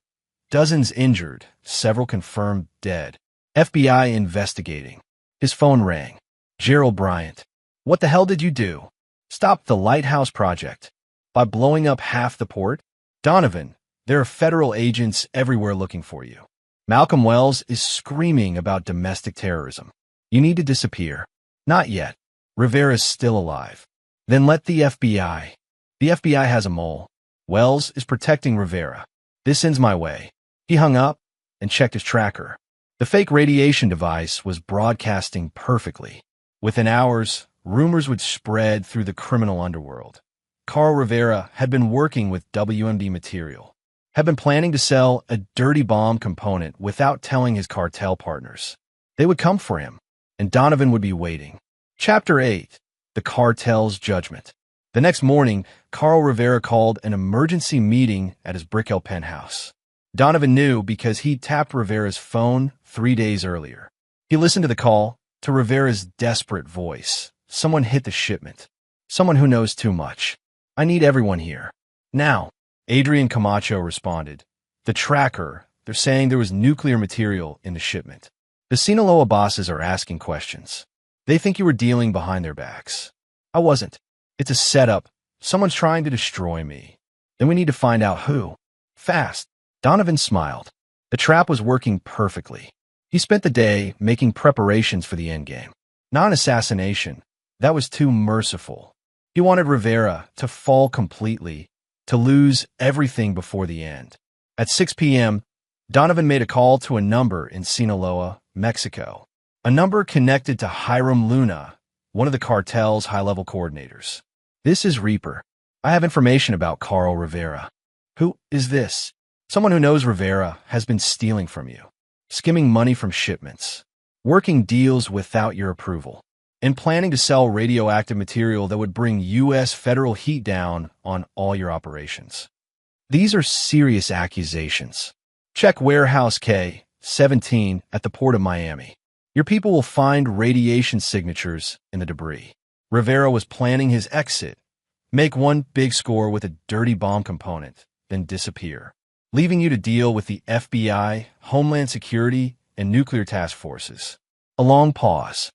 Dozens injured, several confirmed dead. FBI investigating. His phone rang. Gerald Bryant. What the hell did you do? Stop the Lighthouse Project. By blowing up half the port? Donovan, there are federal agents everywhere looking for you. Malcolm Wells is screaming about domestic terrorism. You need to disappear. Not yet. Rivera's still alive. Then let the FBI. The FBI has a mole. Wells is protecting Rivera. This ends my way. He hung up and checked his tracker. The fake radiation device was broadcasting perfectly. Within hours, rumors would spread through the criminal underworld. Carl Rivera had been working with WMD material, had been planning to sell a dirty bomb component without telling his cartel partners. They would come for him, and Donovan would be waiting. Chapter 8. The Cartel's Judgment. The next morning, Carl Rivera called an emergency meeting at his Brickell penthouse. Donovan knew because he'd tapped Rivera's phone 3 days earlier. He listened to the call, to Rivera's desperate voice. Someone hit the shipment. Someone who knows too much. I need everyone here. Now. Adrian Camacho responded. The tracker, they're saying there was nuclear material in the shipment. The Sinaloa bosses are asking questions. They think you were dealing behind their backs. I wasn't. It's a setup. Someone's trying to destroy me. Then we need to find out who. Fast. Donovan smiled. The trap was working perfectly. He spent the day making preparations for the endgame. Not an assassination. That was too merciful. He wanted Rivera to fall completely, to lose everything before the end. At 6 p.m., Donovan made a call to a number in Sinaloa, Mexico. A number connected to Hiram Luna, one of the cartel's high-level coordinators. This is Reaper. I have information about Carl Rivera. Who is this? Someone who knows Rivera has been stealing from you, skimming money from shipments, working deals without your approval, and planning to sell radioactive material that would bring U.S. federal heat down on all your operations. These are serious accusations. Check Warehouse K-17 at the Port of Miami. Your people will find radiation signatures in the debris. Rivera was planning his exit, make one big score with a dirty bomb component, then disappear, leaving you to deal with the FBI, Homeland Security, and nuclear task forces. A long pause.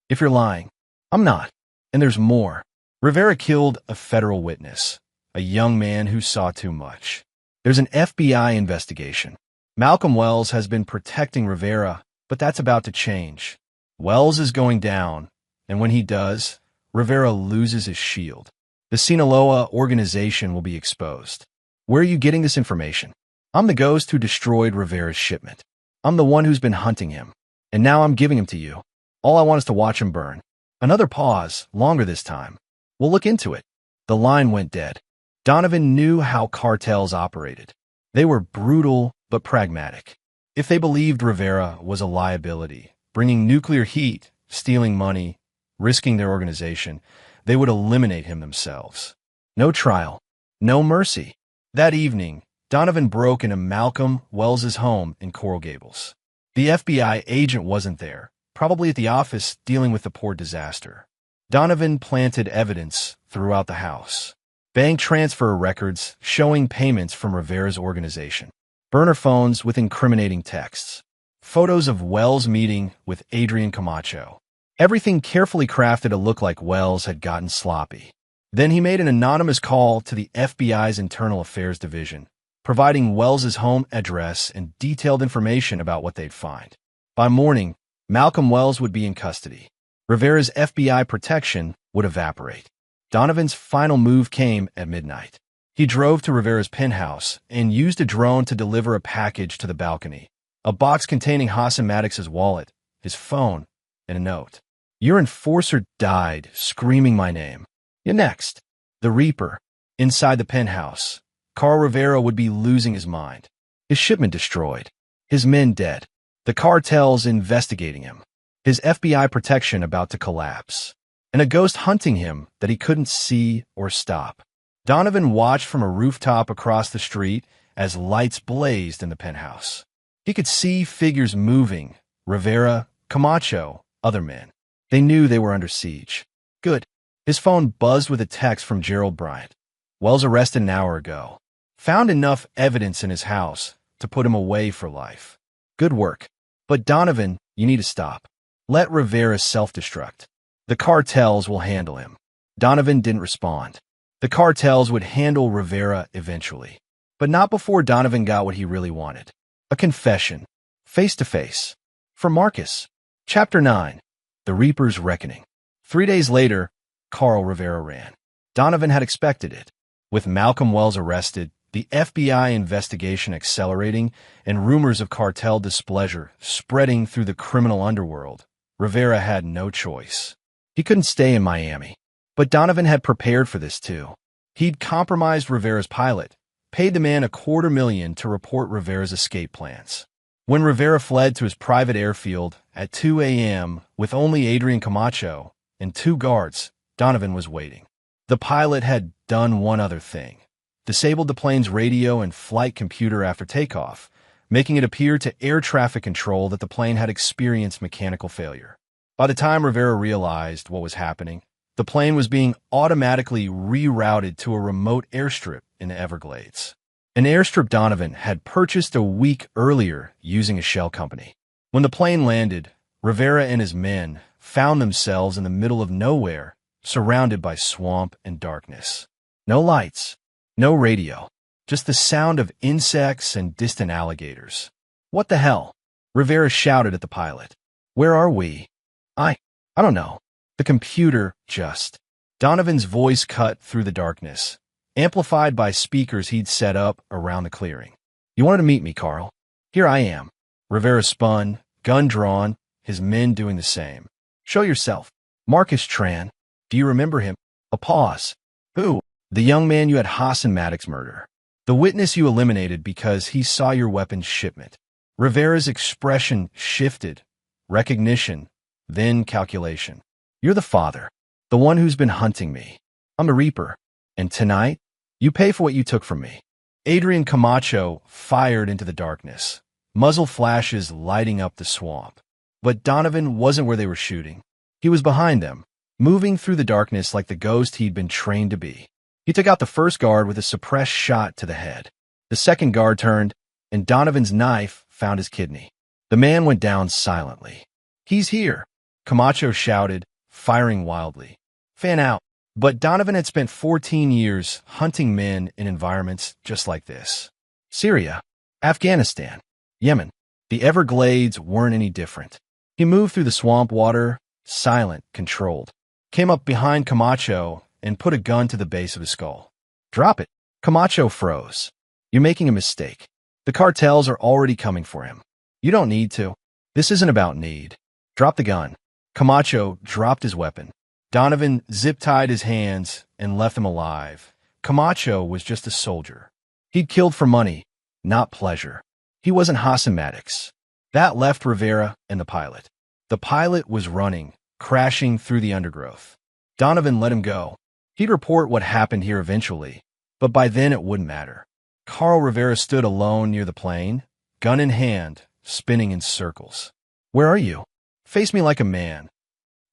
If you're lying, I'm not. And there's more. Rivera killed a federal witness, a young man who saw too much. There's an FBI investigation. Malcolm Wells has been protecting Rivera, but that's about to change. Wells is going down, and when he does, Rivera loses his shield. The Sinaloa organization will be exposed. Where are you getting this information? I'm the ghost who destroyed Rivera's shipment. I'm the one who's been hunting him, and now I'm giving him to you. All I want is to watch him burn. Another pause, longer this time. We'll look into it. The line went dead. Donovan knew how cartels operated. They were brutal but pragmatic. If they believed Rivera was a liability, bringing nuclear heat, stealing money, risking their organization, they would eliminate him themselves. No trial, no mercy. That evening, Donovan broke into Malcolm Wells's home in Coral Gables. The FBI agent wasn't there, probably at the office dealing with the port disaster. Donovan planted evidence throughout the house. Bank transfer records showing payments from Rivera's organization. Burner phones with incriminating texts. Photos of Wells meeting with Adrian Camacho. Everything carefully crafted to look like Wells had gotten sloppy. Then he made an anonymous call to the FBI's Internal Affairs Division, providing Wells's home address and detailed information about what they'd find. By morning, Malcolm Wells would be in custody. Rivera's FBI protection would evaporate. Donovan's final move came at midnight. He drove to Rivera's penthouse and used a drone to deliver a package to the balcony. A box containing Hassan Maddox's wallet, his phone, and a note. Your enforcer died, screaming my name. You're next. The Reaper. Inside the penthouse, Carl Rivera would be losing his mind. His shipment destroyed. His men dead. The cartels investigating him. His FBI protection about to collapse. And a ghost hunting him that he couldn't see or stop. Donovan watched from a rooftop across the street as lights blazed in the penthouse. He could see figures moving. Rivera, Camacho, other men. They knew they were under siege. Good. His phone buzzed with a text from Gerald Bryant. Wells arrested an hour ago. Found enough evidence in his house to put him away for life. Good work. But Donovan, you need to stop. Let Rivera self-destruct. The cartels will handle him. Donovan didn't respond. The cartels would handle Rivera eventually. But not before Donovan got what he really wanted. A confession. Face to face. For Marcus. Chapter 9. The Reaper's Reckoning. 3 days later, Carl Rivera ran. Donovan had expected it. With Malcolm Wells arrested, the FBI investigation accelerating, and rumors of cartel displeasure spreading through the criminal underworld, Rivera had no choice. He couldn't stay in Miami. But Donovan had prepared for this too. He'd compromised Rivera's pilot, paid the man $250,000 to report Rivera's escape plans. When Rivera fled to his private airfield at 2 a.m. with only Adrian Camacho and 2 guards, Donovan was waiting. The pilot had done one other thing. Disabled the plane's radio and flight computer after takeoff, making it appear to air traffic control that the plane had experienced mechanical failure. By the time Rivera realized what was happening, the plane was being automatically rerouted to a remote airstrip in the Everglades. An airstrip Donovan had purchased a week earlier using a shell company. When the plane landed, Rivera and his men found themselves in the middle of nowhere, surrounded by swamp and darkness. No lights, no radio, just the sound of insects and distant alligators. What the hell? Rivera shouted at the pilot. Where are we? I don't know. The computer just. Donovan's voice cut through the darkness, amplified by speakers he'd set up around the clearing. You wanted to meet me, Carl. Here I am. Rivera spun, gun drawn, his men doing the same. Show yourself. Marcus Tran. Do you remember him? A pause. Who? The young man you had Hassan Maddox murder. The witness you eliminated because he saw your weapons shipment. Rivera's expression shifted. Recognition, then calculation. You're the father. The one who's been hunting me. I'm a reaper. And tonight, you pay for what you took from me. Adrian Camacho fired into the darkness, muzzle flashes lighting up the swamp. But Donovan wasn't where they were shooting. He was behind them, moving through the darkness like the ghost he'd been trained to be. He took out the first guard with a suppressed shot to the head. The second guard turned, and Donovan's knife found his kidney. The man went down silently. He's here, Camacho shouted, firing wildly. Fan out. But Donovan had spent 14 years hunting men in environments just like this. Syria, Afghanistan, Yemen. The Everglades weren't any different. He moved through the swamp water, silent, controlled. Came up behind Camacho and put a gun to the base of his skull. Drop it. Camacho froze. You're making a mistake. The cartels are already coming for him. You don't need to. This isn't about need. Drop the gun. Camacho dropped his weapon. Donovan zip-tied his hands and left him alive. Camacho was just a soldier. He'd killed for money, not pleasure. He wasn't Hassan Maddox. That left Rivera and the pilot. The pilot was running, crashing through the undergrowth. Donovan let him go. He'd report what happened here eventually, but by then it wouldn't matter. Carl Rivera stood alone near the plane, gun in hand, spinning in circles. Where are you? Face me like a man.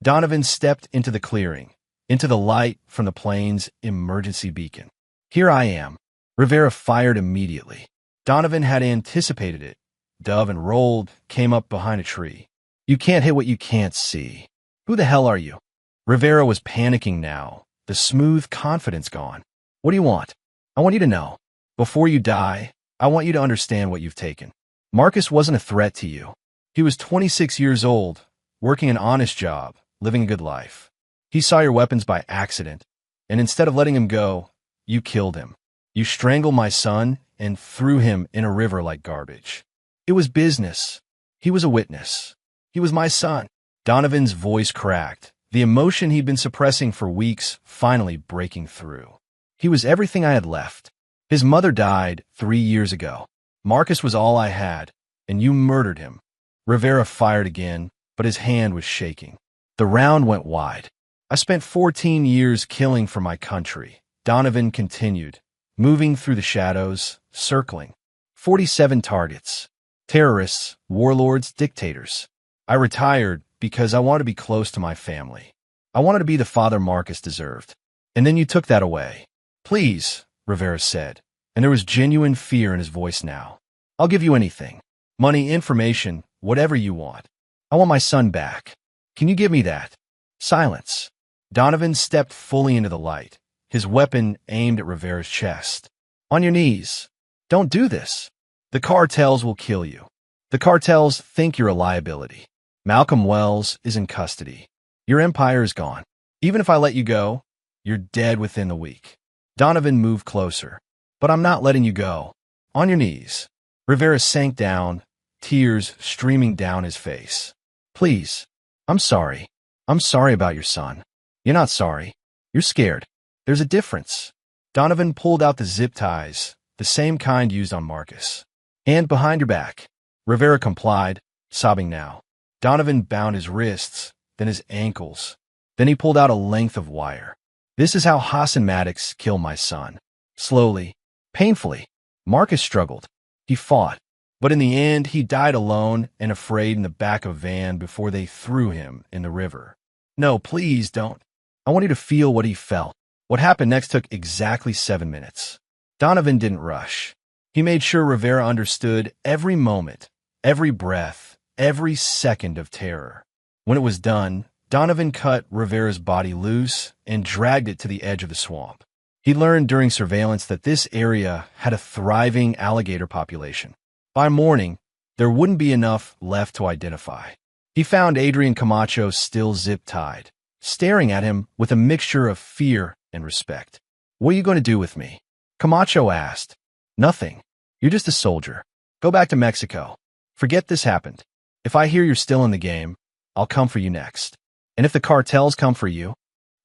Donovan stepped into the clearing, into the light from the plane's emergency beacon. Here I am. Rivera fired immediately. Donovan had anticipated it. Dove and rolled, came up behind a tree. You can't hit what you can't see. Who the hell are you? Rivera was panicking now, the smooth confidence gone. What do you want? I want you to know. Before you die, I want you to understand what you've taken. Marcus wasn't a threat to you. He was 26 years old, working an honest job, living a good life. He saw your weapons by accident, and instead of letting him go, you killed him. You strangled my son and threw him in a river like garbage. It was business. He was a witness. He was my son. Donovan's voice cracked, the emotion he'd been suppressing for weeks finally breaking through. He was everything I had left. His mother died 3 years ago. Marcus was all I had, and you murdered him. Rivera fired again, but his hand was shaking. The round went wide. I spent 14 years killing for my country. Donovan continued, moving through the shadows, circling. 47 targets. Terrorists, warlords, dictators. I retired because I wanted to be close to my family. I wanted to be the father Marcus deserved. And then you took that away. Please, Rivera said, and there was genuine fear in his voice now. I'll give you anything. Money, information, whatever you want. I want my son back. Can you give me that? Silence. Donovan stepped fully into the light, his weapon aimed at Rivera's chest. On your knees. Don't do this. The cartels will kill you. The cartels think you're a liability. Malcolm Wells is in custody. Your empire is gone. Even if I let you go, you're dead within the week. Donovan moved closer. But I'm not letting you go. On your knees. Rivera sank down, tears streaming down his face. Please. I'm sorry. I'm sorry about your son. You're not sorry. You're scared. There's a difference. Donovan pulled out the zip ties, the same kind used on Marcus. And behind your back. Rivera complied, sobbing now. Donovan bound his wrists, then his ankles. Then he pulled out a length of wire. This is how Hassan Maddox killed my son. Slowly, painfully. Marcus struggled. He fought. But in the end, he died alone and afraid in the back of a van before they threw him in the river. No, please don't. I want you to feel what he felt. What happened next took exactly 7 minutes. Donovan didn't rush. He made sure Rivera understood every moment, every breath, every second of terror. When it was done, Donovan cut Rivera's body loose and dragged it to the edge of the swamp. He learned during surveillance that this area had a thriving alligator population. By morning, there wouldn't be enough left to identify. He found Adrian Camacho still zip-tied, staring at him with a mixture of fear and respect. "What are you going to do with me?" Camacho asked. "Nothing. You're just a soldier. Go back to Mexico. Forget this happened. If I hear you're still in the game, I'll come for you next. And if the cartels come for you..."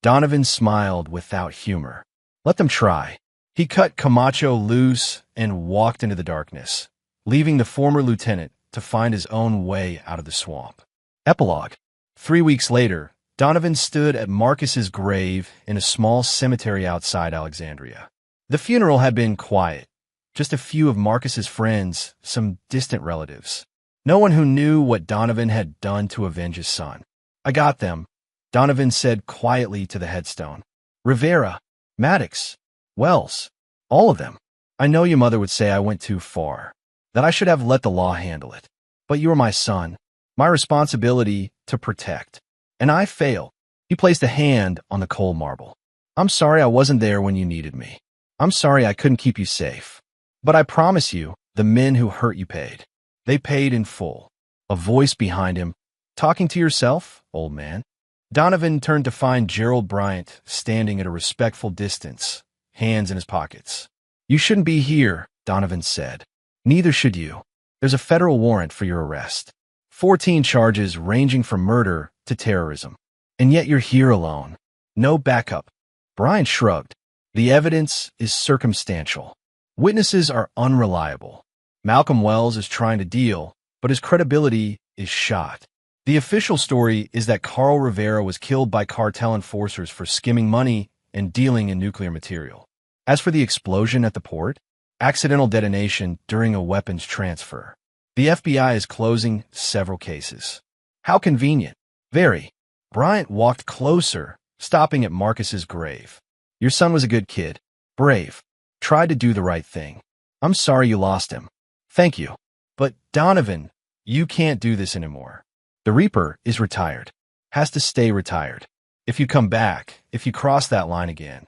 Donovan smiled without humor. "Let them try." He cut Camacho loose and walked into the darkness, leaving the former lieutenant to find his own way out of the swamp. Epilogue. 3 weeks later, Donovan stood at Marcus's grave in a small cemetery outside Alexandria. The funeral had been quiet. Just a few of Marcus's friends, some distant relatives. No one who knew what Donovan had done to avenge his son. "I got them," Donovan said quietly to the headstone. "Rivera, Maddox, Wells, all of them. I know your mother would say I went too far, that I should have let the law handle it. But you were my son, my responsibility to protect. And I failed." He placed a hand on the cold marble. "I'm sorry I wasn't there when you needed me. I'm sorry I couldn't keep you safe. But I promise you, the men who hurt you paid. They paid in full." A voice behind him. "Talking to yourself, old man?" Donovan turned to find Gerald Bryant standing at a respectful distance, hands in his pockets. "You shouldn't be here," Donovan said. "Neither should you. There's a federal warrant for your arrest. 14 charges ranging from murder to terrorism. And yet you're here alone. No backup." Bryant shrugged. "The evidence is circumstantial. Witnesses are unreliable. Malcolm Wells is trying to deal, but his credibility is shot. The official story is that Carl Rivera was killed by cartel enforcers for skimming money and dealing in nuclear material. As for the explosion at the port, accidental detonation during a weapons transfer. The FBI is closing several cases." "How convenient." "Very." Bryant walked closer, stopping at Marcus's grave. "Your son was a good kid. Brave. Tried to do the right thing. I'm sorry you lost him." "Thank you. But, Donovan, you can't do this anymore. The Reaper is retired. Has to stay retired. If you come back, if you cross that line again..."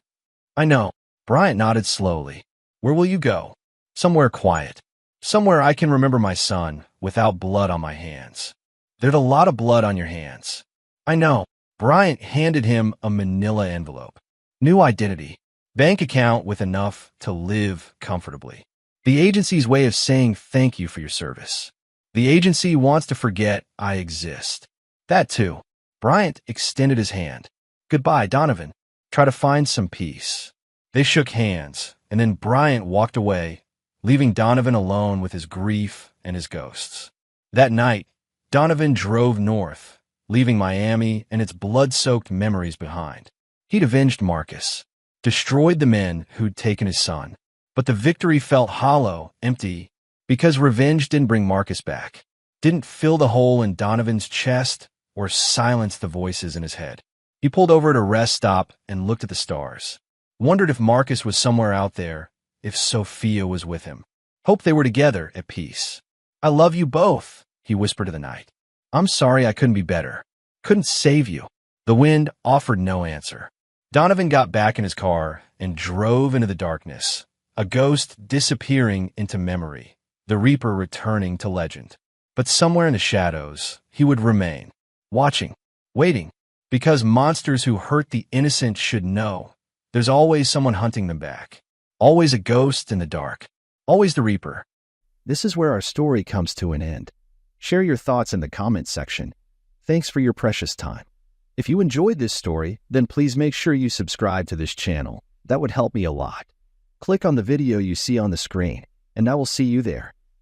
"I know." Bryant nodded slowly. "Where will you go?" "Somewhere quiet. Somewhere I can remember my son without blood on my hands." "There's a lot of blood on your hands." "I know." Bryant handed him a manila envelope. "New identity. Bank account with enough to live comfortably. The agency's way of saying thank you for your service. The agency wants to forget I exist." "That too." Bryant extended his hand. "Goodbye, Donovan. Try to find some peace." They shook hands, and then Bryant walked away, leaving Donovan alone with his grief and his ghosts. That night, Donovan drove north, leaving Miami and its blood-soaked memories behind. He'd avenged Marcus, destroyed the men who'd taken his son. But the victory felt hollow, empty, because revenge didn't bring Marcus back, didn't fill the hole in Donovan's chest or silence the voices in his head. He pulled over at a rest stop and looked at the stars. Wondered if Marcus was somewhere out there, if Sophia was with him. Hoped they were together at peace. "I love you both," he whispered to the night. "I'm sorry I couldn't be better. Couldn't save you." The wind offered no answer. Donovan got back in his car and drove into the darkness, a ghost disappearing into memory, the Reaper returning to legend. But somewhere in the shadows, he would remain, watching, waiting, because monsters who hurt the innocent should know there's always someone hunting them back, always a ghost in the dark, always the Reaper. This is where our story comes to an end. Share your thoughts in the comments section. Thanks for your precious time. If you enjoyed this story, then please make sure you subscribe to this channel. That would help me a lot. Click on the video you see on the screen, and I will see you there.